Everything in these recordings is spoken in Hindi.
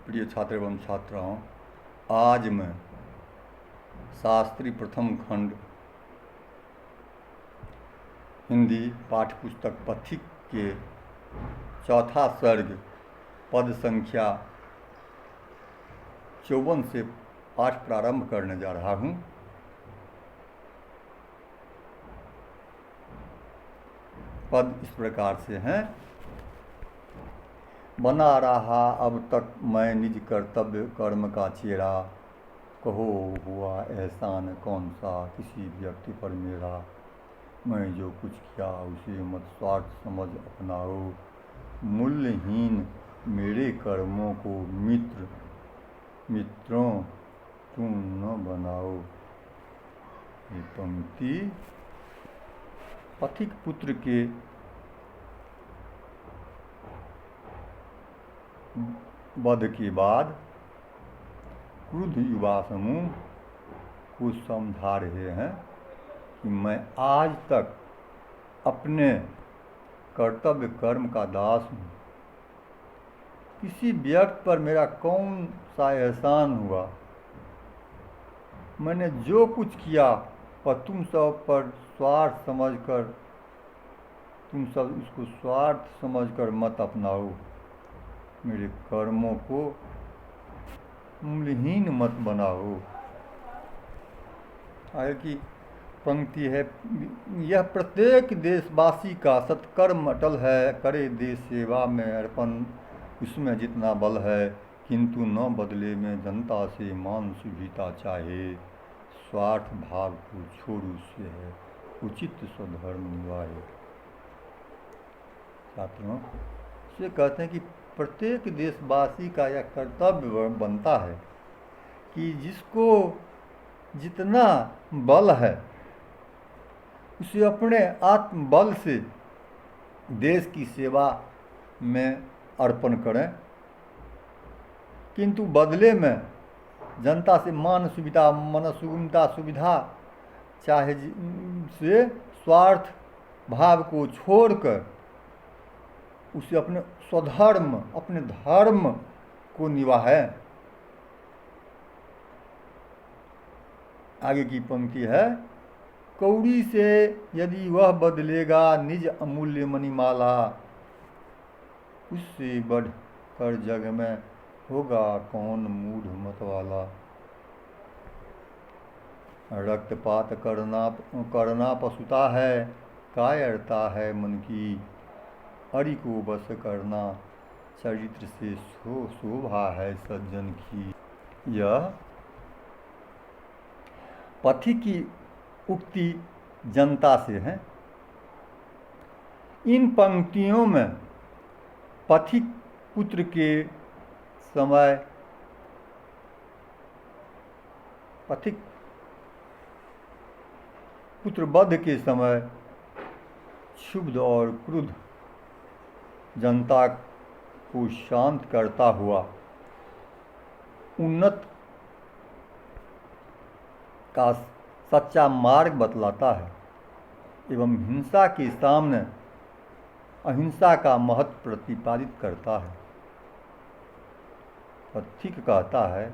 प्रिय छात्र एवं छात्राओं, आज मैं शास्त्री प्रथम खंड हिंदी पाठ्य पुस्तक पथिक के चौथा सर्ग पद संख्या 54 से पाठ प्रारंभ करने जा रहा हूँ। पद इस प्रकार से हैं। बना रहा अब तक मैं निज कर्तव्य कर्म का चेहरा, कहो हुआ एहसान कौन सा किसी व्यक्ति पर मेरा। मैं जो कुछ किया उसे मत स्वार्थ समझ अपनाओ, मूल्यहीन मेरे कर्मों को मित्रों तुम न बनाओ। ये पंक्ति पथिक पुत्र के वध के बाद क्रुद्ध युवा समूह को समझा रहे हैं कि मैं आज तक अपने कर्तव्य कर्म का दास हूँ। किसी व्यक्ति पर मेरा कौन सा एहसान हुआ। मैंने जो कुछ किया वह तुम सब पर स्वार्थ समझकर, तुम सब इसको स्वार्थ समझकर मत अपनाओ। मेरे कर्मों को मूल्यहीन मत बनाओ। आगे की पंक्ति है, यह प्रत्येक देशवासी का सत्कर्म अटल है, करे देश सेवा में अर्पण उसमें जितना बल है, किंतु न बदले में जनता से मान सुविधा चाहे, स्वार्थ भाव को छोड़ू से है उचित स्वधर्म निभाए। छात्रों से कहते हैं कि प्रत्येक देशवासी का यह कर्तव्य बनता है कि जिसको जितना बल है उसे अपने आत्मबल से देश की सेवा में अर्पण करें, किंतु बदले में जनता से मान सुविधा मनसुगमता सुविधा चाहे से स्वार्थ भाव को छोड़कर उसे अपने स्वधर्म अपने धर्म को निभाए। आगे की पंक्ति है, कौड़ी से यदि वह बदलेगा निज अमूल्य मणिमाला, उससे बढ़ कर जग में होगा कौन मूढ़ मत वाला। रक्तपात करना पशुता है, कायरता है मन की, हरि को बस करना चरित्र से शोभा है सज्जन की। यह पथिक की उक्ति जनता से है। इन पंक्तियों में पथिक पुत्र के समय पथिक पुत्र वध के समय क्षुब्ध और क्रुद्ध जनता को शांत करता हुआ उन्नत का सच्चा मार्ग बतलाता है एवं हिंसा के सामने अहिंसा का महत्व प्रतिपादित करता है। पथिक कहता है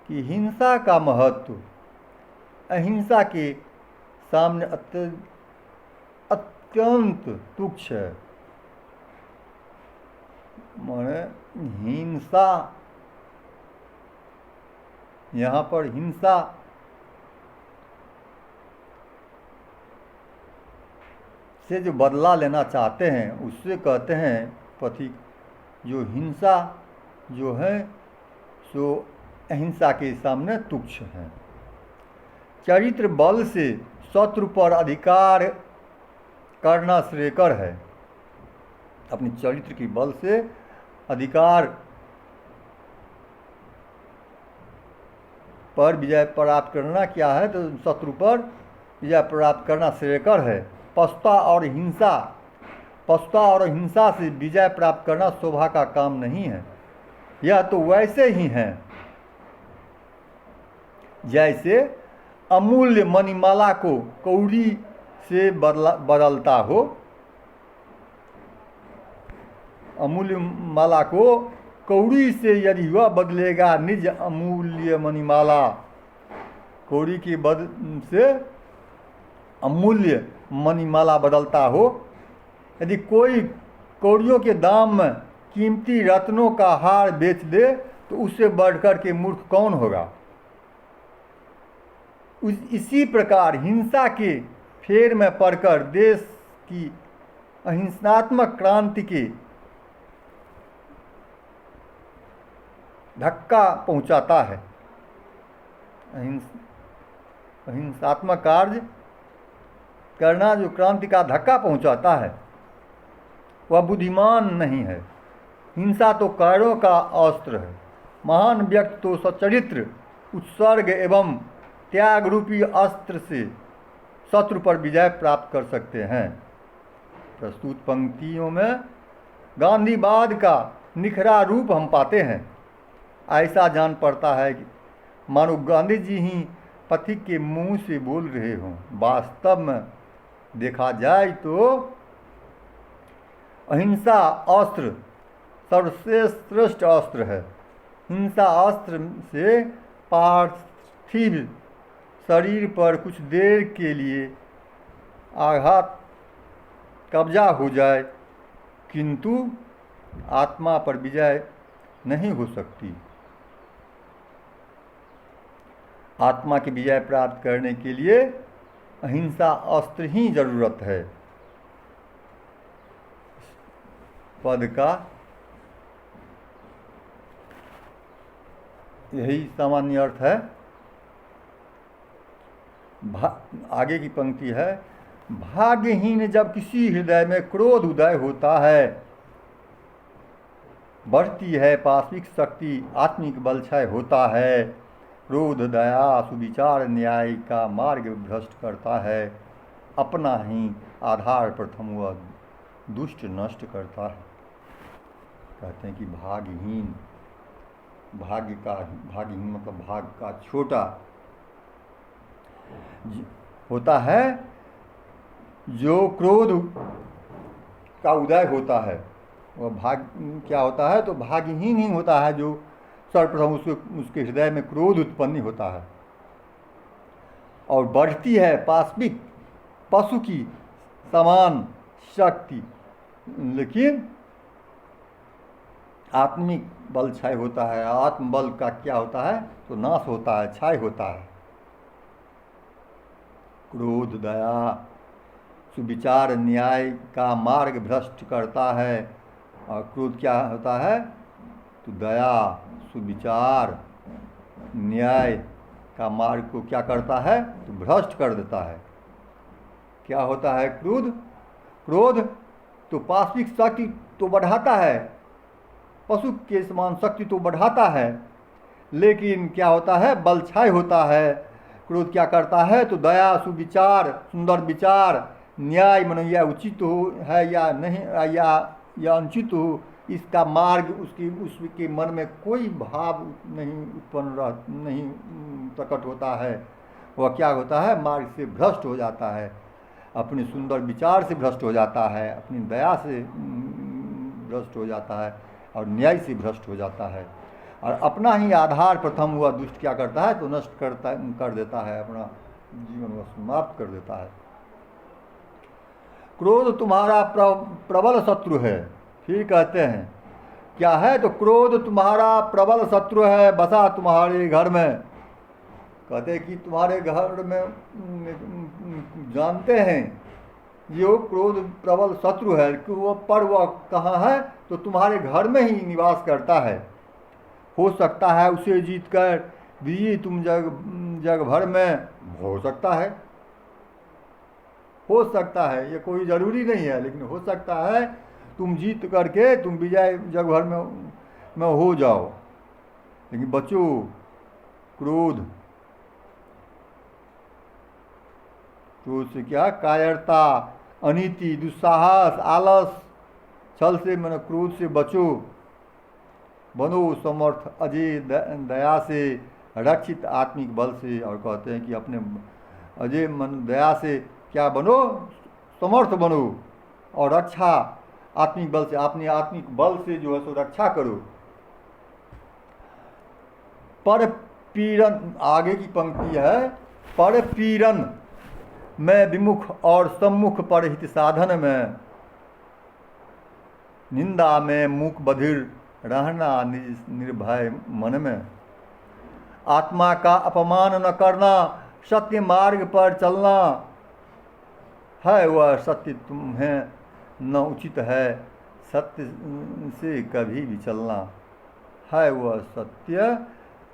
कि हिंसा का महत्व अहिंसा के सामने अत्यंत तुच्छ है। माने हिंसा, यहाँ पर हिंसा से जो बदला लेना चाहते हैं उससे कहते हैं पथिक, जो हिंसा जो है सो अहिंसा के सामने तुच्छ है। चरित्र बल से शत्रु पर अधिकार करना श्रेयकर है। अपनी चरित्र की बल से अधिकार पर विजय प्राप्त करना क्या है, तो शत्रु पर विजय प्राप्त करना श्रेयकर है। पशुता और हिंसा से विजय प्राप्त करना शोभा का काम नहीं है। यह तो वैसे ही है जैसे अमूल्य मणिमाला को कौड़ी से बदलता हो। अमूल्य माला को कौड़ी से यदि वह बदलेगा निज अमूल्य मणिमाला, कौड़ी की बद से अमूल्य मणिमाला बदलता हो, यदि कोई कौड़ियों के दाम में कीमती रत्नों का हार बेच दे तो उससे बढ़कर के मूर्ख कौन होगा। इसी प्रकार हिंसा के फेर में पड़कर देश की अहिंसात्मक क्रांति के धक्का पहुंचाता है। अहिंसात्मक कार्य करना जो क्रांति का धक्का पहुंचाता है वह बुद्धिमान नहीं है। हिंसा तो कायरों का अस्त्र है। महान व्यक्ति तो सच्चरित्र उत्सर्ग एवं त्याग रूपी अस्त्र से शत्रु पर विजय प्राप्त कर सकते हैं। प्रस्तुत पंक्तियों में गांधीवाद का निखरा रूप हम पाते हैं। ऐसा जान पड़ता है कि मानो गांधी जी ही पथिक के मुंह से बोल रहे हों। वास्तव में देखा जाए तो अहिंसा अस्त्र सर्वश्रेष्ठ अस्त्र है। हिंसा अस्त्र से पार्थिव शरीर पर कुछ देर के लिए आघात कब्जा हो जाए, किंतु आत्मा पर विजय नहीं हो सकती। आत्मा की विजय प्राप्त करने के लिए अहिंसा अस्त्र ही जरूरत है। पद का यही सामान्य अर्थ है। आगे की पंक्ति है, भाग्यहीन जब किसी हृदय में क्रोध उदय होता है, बढ़ती है पाश्विक शक्ति, आत्मिक बल क्षय होता है। क्रोध दया सुविचार न्याय का मार्ग भ्रष्ट करता है, अपना ही आधार प्रथम वह दुष्ट नष्ट करता है। कहते हैं कि भाग्यहीन, भाग्यहीन मतलब भाग का छोटा होता है। जो क्रोध का उदय होता है वह भाग क्या होता है, तो भाग्यहीन ही होता है जो सर्वप्रथम उसके हृदय में क्रोध उत्पन्न होता है और बढ़ती है पाश्विक पशु की समान शक्ति, लेकिन आत्मिक बल क्षय होता है। आत्मबल का क्या होता है, तो नाश होता है, क्षय होता है। क्रोध दया सुविचार न्याय का मार्ग भ्रष्ट करता है। और क्रोध क्या होता है, तो दया सुविचार न्याय का मार्ग को क्या करता है, तो भ्रष्ट कर देता है। क्या होता है क्रोध, क्रोध तो पाश्विक शक्ति तो बढ़ाता है, पशु के समान शक्ति तो बढ़ाता है, लेकिन क्या होता है, बल क्षय होता है। क्रोध क्या करता है, तो दया सुविचार सुंदर विचार न्याय मन या उचित हो है या नहीं या अनुचित हो, इसका मार्ग उसके मन में कोई भाव नहीं प्रकट होता है। वह क्या होता है, मार्ग से भ्रष्ट हो जाता है, अपने सुंदर विचार से भ्रष्ट हो जाता है, अपनी दया से भ्रष्ट हो जाता है और न्याय से भ्रष्ट हो जाता है। और अपना ही आधार प्रथम हुआ दुष्ट क्या करता है, तो नष्ट कर देता है, अपना जीवन वह समाप्त कर देता है। क्रोध तुम्हारा प्रबल शत्रु है। फिर कहते हैं क्या है, तो क्रोध तुम्हारा प्रबल शत्रु है, बसा तुम्हारे घर में। कहते हैं कि तुम्हारे घर में जानते हैं जो क्रोध प्रबल शत्रु है, कि वह कहाँ है, तो तुम्हारे घर में ही निवास करता है। हो सकता है उसे जीत कर भी तुम जग भर में, हो सकता है, ये कोई ज़रूरी नहीं है, लेकिन हो सकता है तुम जीत करके तुम विजय जग भर में हो जाओ। लेकिन बच्चों, क्रोध से क्या, कायरता अनीति दुस्साहस आलस छल से मन क्रोध से बचो। बनो समर्थ अजय दया से रक्षित आत्मिक बल से। और कहते हैं कि अपने अजय मन दया से क्या बनो, समर्थ बनो और रक्षा आत्मिक बल से, अपने आत्मिक बल से जो है सो रक्षा करो। पर पीड़न, आगे की पंक्ति है, पर पीड़न में विमुख और सम्मुख पर हित साधन में, निंदा में मूक बधिर रहना निर्भय मन में, आत्मा का अपमान न करना, सत्य मार्ग पर चलना, है वह सत्य तुम्हें न उचित है, सत्य से कभी भी चलना, है वह सत्य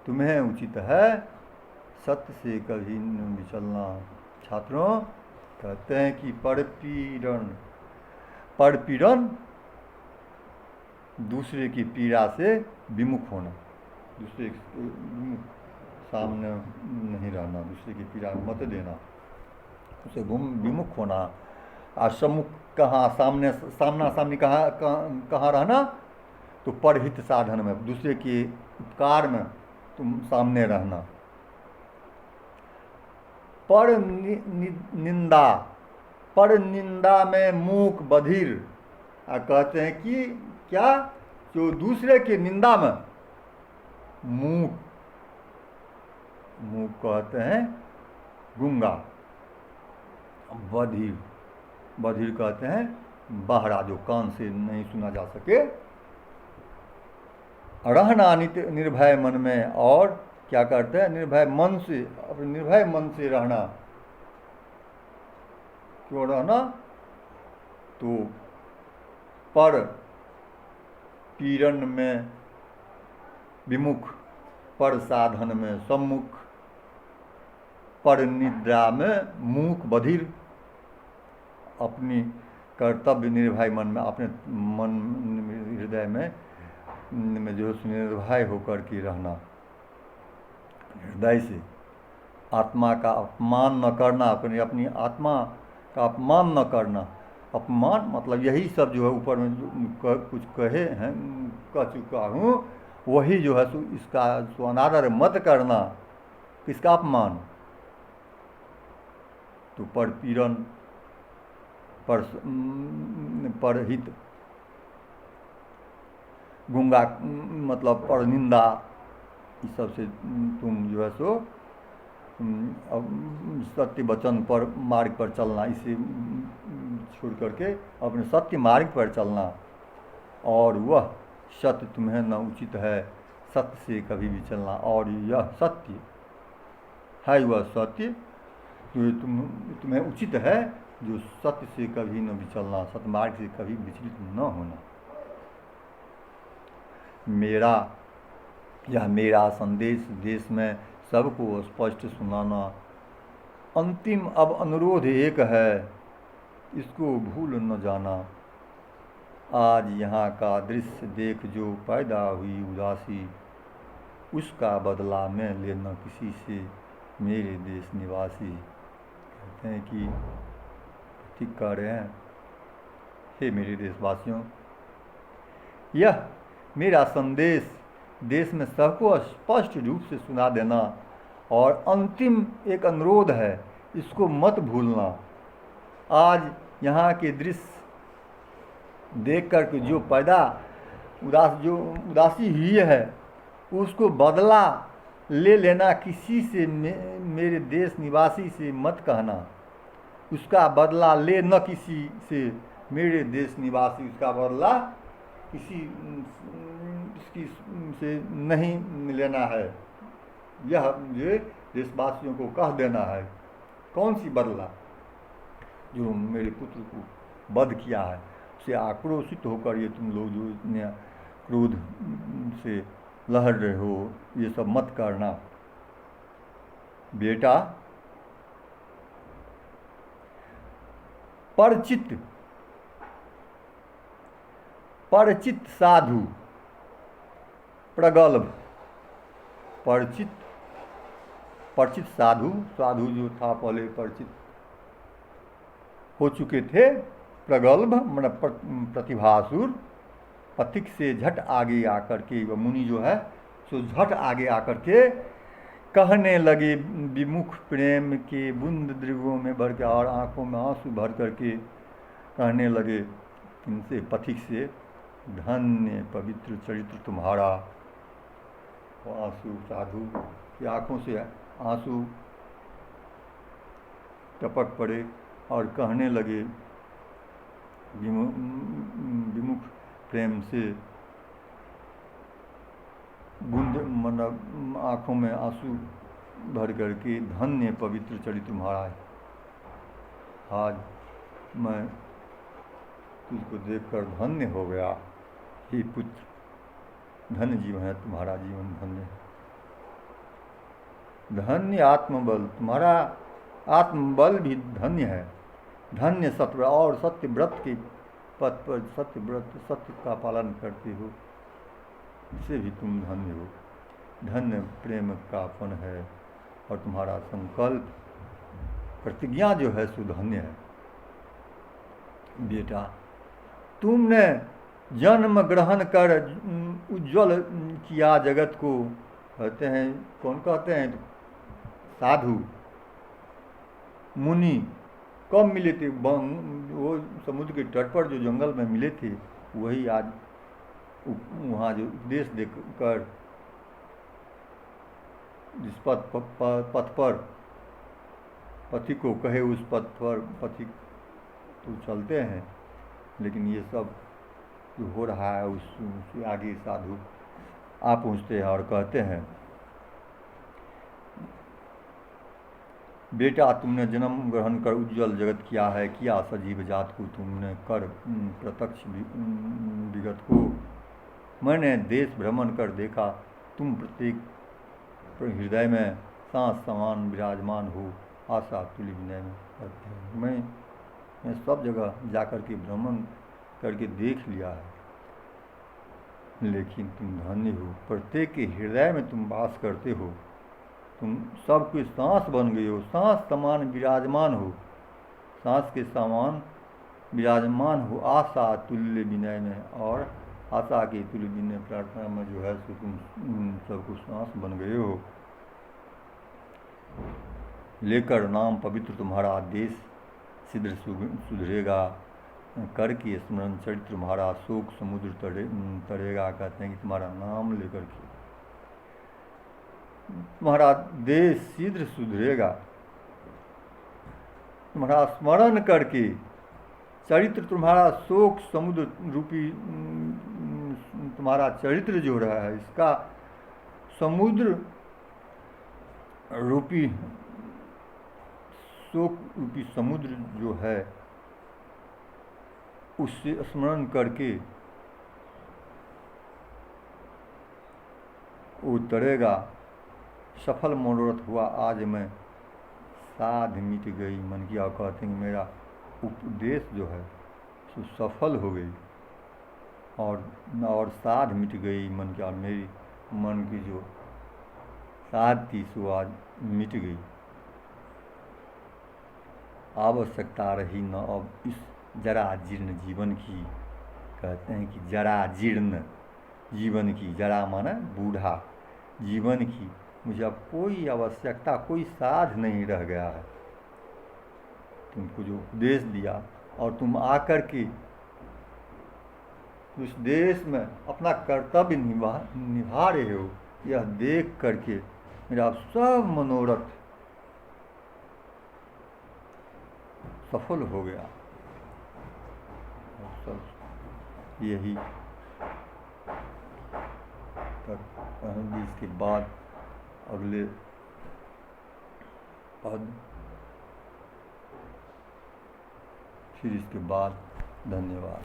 तुम्हें उचित है, सत्य से कभी न विचलना। छात्रों, कहते हैं कि परपीड़न दूसरे की पीड़ा से विमुख होना, दूसरे के सामने नहीं रहना, दूसरे की पीड़ा मत देना, उसे विमुख होना। और सम्मुख कहाँ, सामना सामनी कहाँ रहना, तो परहित साधन में, दूसरे के उपकार में तुम सामने रहना। पर निंदा में मूक बधिर, कहते हैं कि क्या, जो दूसरे की निंदा में मूक कहते हैं गूंगा, बधिर कहते हैं बहरा, जो कान से नहीं सुना जा सके। रहना निर्भय मन में, और क्या करते हैं, निर्भय मन से, अपने निर्भय मन से रहना। क्यों रहना, तो पर पीड़न में विमुख, पर साधन में सम्मुख, पर निद्रा में मूक बधिर, अपनी कर्तव्य निर्भय मन में, अपने मन हृदय में जो निर्भय होकर के रहना, हृदय से। आत्मा का अपमान न करना, अपनी आत्मा का अपमान न करना। अपमान मतलब यही सब जो है ऊपर में जो कुछ कह चुका हूँ, वही जो है इसका अनादर मत करना। किसका अपमान, तो पर पीड़न, पर हित, गुंगा मतलब पर निंदा, इस सब से तुम जो है सो सत्य वचन पर मार्ग पर चलना, इसे छोड़ करके अपने सत्य मार्ग पर चलना। और वह सत्य तुम्हें न उचित है, सत्य से कभी भी चलना। और यह सत्य है, वह सत्य जो तुम्हें उचित है, जो सत्य से कभी न विचलना, सत्य मार्ग से कभी विचलित न होना। मेरा संदेश देश में सबको स्पष्ट सुनाना। अंतिम अब अनुरोध एक है, इसको भूल न जाना। आज यहाँ का दृश्य देख जो पैदा हुई उदासी, उसका बदला मैं लेना किसी से, मेरे देश निवासी। कहते हैं कि ठीक कह रहे हैं, हे मेरे देशवासियों, यह मेरा संदेश देश में सबको स्पष्ट रूप से सुना देना। और अंतिम एक अनुरोध है, इसको मत भूलना। आज यहाँ के दृश्य देख कर के जो पैदा उदासी हुई है, उसको बदला ले लेना किसी से, मेरे देश निवासी से मत कहना। उसका बदला ले न किसी से, मेरे देश निवासी, उसका बदला किसी से नहीं लेना है। यह मुझे देशवासियों को कह देना है। कौन सी बदला, जो मेरे पुत्र को वध किया है, उससे आक्रोशित होकर ये तुम लोग जो इतने क्रोध से लहर रहे हो, ये सब मत करना। बेटा, परिचित साधु प्रगल्भ, परिचित साधु जो था पहले परिचित हो चुके थे, प्रगल्भ मन प्रतिभासुर, पथिक से झट आगे आकर के, वह मुनि जो है सो झट आगे आकर के कहने लगे, विमुख प्रेम के बूंद दृगों में भर के और आंखों में आंसू भर करके कहने लगे इनसे, पथिक से, धन्य पवित्र चरित्र तुम्हारा, वो आंसू साधु की आंखों से आंसू टपक पड़े और कहने लगे विमुख प्रेम से, बूंद मतलब आँखों में आंसू भर करके, धन्य पवित्र चरित्र तुम्हारा है। आज मैं तुझको देखकर धन्य हो गया, हे पुत्र, धन्य जीवन है तुम्हारा, जीवन धन्य है। धन्य आत्मबल, तुम्हारा आत्मबल भी धन्य है। धन्य सत्य और सत्य व्रत के पथ पर सत्य व्रत, सत्य का पालन करते हो, इससे भी तुम धन्य हो। धन्य प्रेम का फन है और तुम्हारा संकल्प प्रतिज्ञा जो है सो धन्य है। बेटा, तुमने जन्म ग्रहण कर उज्ज्वल किया जगत को। कहते हैं, कौन कहते हैं? साधु मुनि कब मिले थे? वो समुद्र के तट पर जो जंगल में मिले थे, वही आज वहाँ जो उपदेश देकर जिस पथ पर पथि को कहे, उस पथ पर पथि तो चलते हैं, लेकिन ये सब जो हो रहा है उससे आगे साधु आ पहुँचते हैं और कहते हैं, बेटा, तुमने जन्म ग्रहण कर उज्ज्वल जगत किया है, किया सजीव जात को तुमने कर प्रत्यक्ष विगत को। मैंने देश भ्रमण कर देखा, तुम प्रत्येक हृदय में सांस समान विराजमान हो, आशा तुल्य विनय में करते हैं। मैं सब जगह जाकर के भ्रमण करके देख लिया है, लेकिन तुम धन्य हो, प्रत्येक के हृदय में तुम वास करते हो, तुम सबके सांस बन गए हो, सांस समान विराजमान हो, सांस के समान विराजमान हो, आशा तुल्य विनय में, और आशा के तुल्य विनय प्रार्थना में जो है सो तुम सबको सांस बन गए हो। लेकर नाम पवित्र तुम्हारा देश शीघ्र सुधरेगा, करके स्मरण चरित्र तुम्हारा शोक समुद्र तरेगा। कहते हैं कि तुम्हारा नाम लेकर के तुम्हारा देश शीघ्र सुधरेगा, तुम्हारा स्मरण करके चरित्र तुम्हारा शोक समुद्र रूपी तुम्हारा चरित्र जो रहा है, इसका समुद्र रूपी शोक रूपी समुद्र जो है, उससे स्मरण करके वो तरेगा। सफल मनोरथ हुआ आज मैं, साध मिट गई मन की। और कहते हैं मेरा उपदेश जो है सो सफल हो गई और साध मिट गई मन की, और मेरी मन की जो साध थी सो आज मिट गई। आवश्यकता रही न अब इस जरा जीर्ण जीवन की। कहते हैं कि जरा जीर्ण जीवन की, जरा माना बूढ़ा जीवन की, मुझे अब कोई आवश्यकता, कोई साध नहीं रह गया है। तुमको जो उपदेश दिया और तुम आकर के उस देश में अपना कर्तव्य निभा रहे हो, यह देख करके मेरा सब मनोरथ सफल हो गया। और सब यही तक कहेंगे। इसके बाद अगले पद, फिर इसके बाद धन्यवाद।